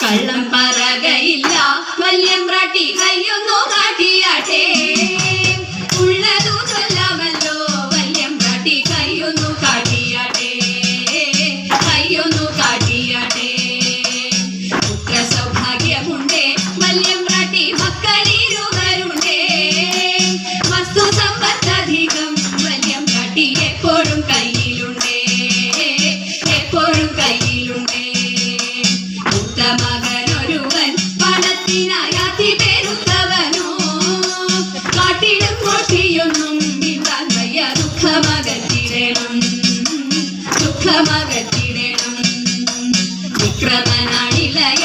കള്ളം പറകയില്ല വല്യമ്പ്രാട്ടി കയ്യൊന്നു കാട്ടിയാട്ടെ ഉള്ളതു ചൊല്ലാമല്ലോ വല്യമ്പ്രാട്ടി കയ്യൊന്നു കാട്ടിയാട്ടെ കയ്യൊന്നു കാട്ടിയാട്ടെ പുത്ര സൗഭാഗ്യമുണ്ടേ വല്യമ്പ്രാട്ടി മക്കളിരുവരുണ്ടേ വസ്തു സമ്പത്തധികം വല്യമ്പ്രാട്ടി എപ്പോഴും കയ്യിലുണ്ടേ എപ്പോഴും കയ്യിലുണ്ടേ മകനൊരുവൻ പണത്തിനായി അതിപെരുത്തവനോ കാട്ടിലും കോട്ടിയൊന്നും വിടാൻ വയ്യ ദുഃഖമകറ്റിടണം ദുഃഖമകറ്റിടണം വിക്രമനാണിലയ